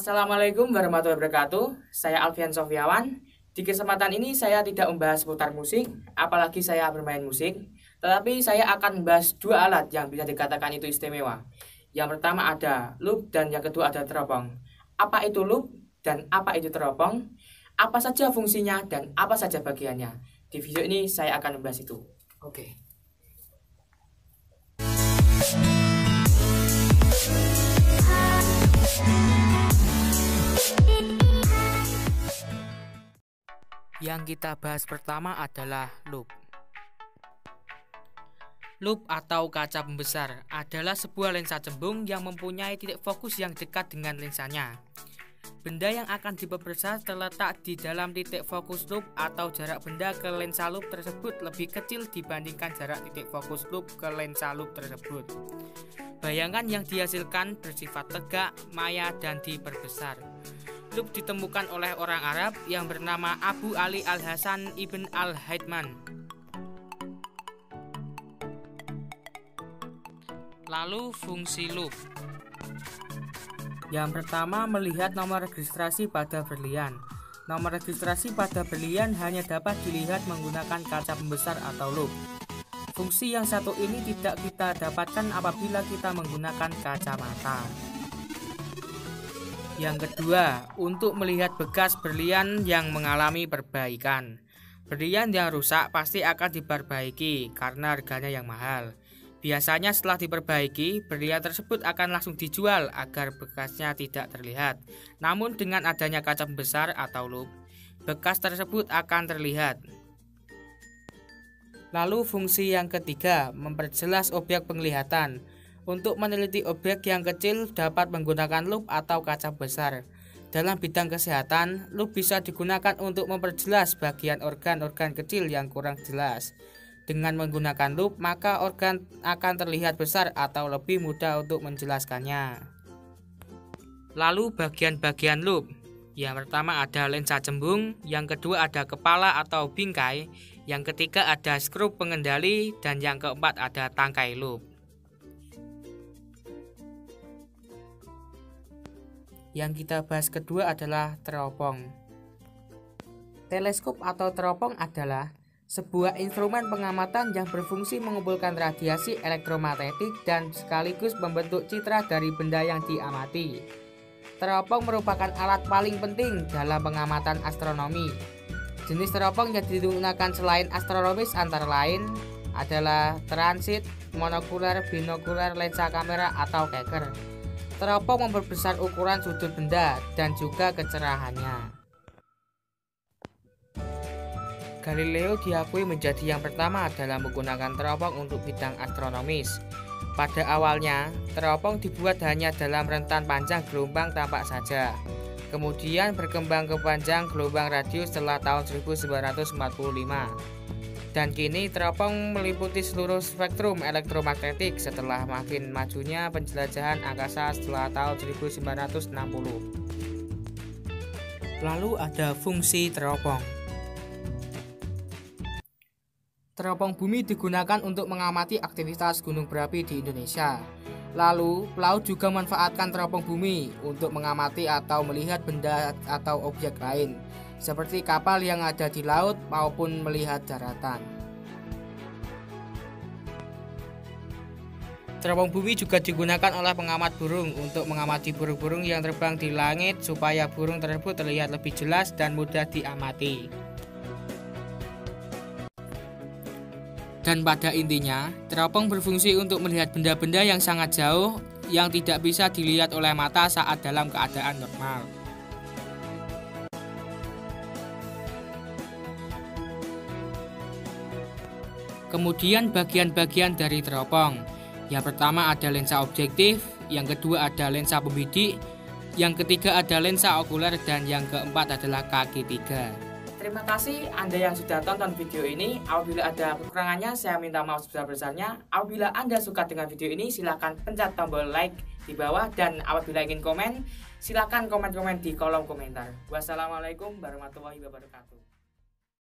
Assalamualaikum warahmatullahi wabarakatuh. Saya Alfian Sofyawan. Di kesempatan ini saya tidak membahas seputar musik, apalagi saya bermain musik, tetapi saya akan membahas dua alat yang bisa dikatakan itu istimewa. Yang pertama ada loop dan yang kedua ada teropong. Apa itu loop dan apa itu teropong? Apa saja fungsinya dan apa saja bagiannya? Di video ini saya akan membahas itu. Oke. Yang kita bahas pertama adalah loop. Loop atau kaca pembesar adalah sebuah lensa cembung yang mempunyai titik fokus yang dekat dengan lensanya. Benda yang akan diperbesar terletak di dalam titik fokus loop atau jarak benda ke lensa loop tersebut lebih kecil dibandingkan jarak titik fokus loop ke lensa loop tersebut. Bayangan yang dihasilkan bersifat tegak, maya, dan diperbesar. Loop ditemukan oleh orang Arab yang bernama Abu Ali Al-Hasan Ibn Al-Haytham. Lalu fungsi loop. Yang pertama, melihat nomor registrasi pada berlian. Nomor registrasi pada berlian hanya dapat dilihat menggunakan kaca pembesar atau loop. Fungsi yang satu ini tidak kita dapatkan apabila kita menggunakan kacamata. Yang kedua, untuk melihat bekas berlian yang mengalami perbaikan. Berlian yang rusak pasti akan diperbaiki karena harganya yang mahal. Biasanya setelah diperbaiki, berlian tersebut akan langsung dijual agar bekasnya tidak terlihat. Namun dengan adanya kaca pembesar atau loop, bekas tersebut akan terlihat. Lalu fungsi yang ketiga, memperjelas objek penglihatan. Untuk meneliti objek yang kecil dapat menggunakan loop atau kaca besar. Dalam bidang kesehatan, loop bisa digunakan untuk memperjelas bagian organ-organ kecil yang kurang jelas. Dengan menggunakan loop, maka organ akan terlihat besar atau lebih mudah untuk menjelaskannya. Lalu bagian-bagian loop. Yang pertama ada lensa cembung, yang kedua ada kepala atau bingkai, yang ketiga ada skrup pengendali, dan yang keempat ada tangkai loop. Yang kita bahas kedua adalah teropong. Teleskop atau teropong adalah sebuah instrumen pengamatan yang berfungsi mengumpulkan radiasi elektromagnetik dan sekaligus membentuk citra dari benda yang diamati. Teropong merupakan alat paling penting dalam pengamatan astronomi. Jenis teropong yang digunakan selain astronomis antara lain adalah transit, monokuler, binokuler, lensa kamera, atau Keker. Teropong memperbesar ukuran sudut benda dan juga kecerahannya. Galileo diakui menjadi yang pertama dalam menggunakan teropong untuk bidang astronomis. Pada awalnya, teropong dibuat hanya dalam rentan panjang gelombang tampak saja. Kemudian berkembang ke panjang gelombang radio setelah tahun 1945. Dan kini teropong meliputi seluruh spektrum elektromagnetik setelah makin majunya penjelajahan angkasa setelah tahun 1960. Lalu ada fungsi teropong. Teropong bumi digunakan untuk mengamati aktivitas gunung berapi di Indonesia. Lalu, pelaut juga memanfaatkan teropong bumi untuk mengamati atau melihat benda atau objek lain, seperti kapal yang ada di laut maupun melihat daratan. Teropong bumi juga digunakan oleh pengamat burung untuk mengamati burung-burung yang terbang di langit supaya burung tersebut terlihat lebih jelas dan mudah diamati. Dan pada intinya, teropong berfungsi untuk melihat benda-benda yang sangat jauh yang tidak bisa dilihat oleh mata saat dalam keadaan normal. Kemudian bagian-bagian dari teropong. Yang pertama ada lensa objektif, yang kedua ada lensa pembidik, yang ketiga ada lensa okuler, dan yang keempat adalah kaki tiga. Terima kasih Anda yang sudah tonton video ini. Apabila ada kekurangannya, saya minta maaf sebesar-besarnya. Apabila Anda suka dengan video ini, silakan pencet tombol like di bawah. Dan apabila ingin komen, silakan komen-komen di kolom komentar. Wassalamualaikum warahmatullahi wabarakatuh.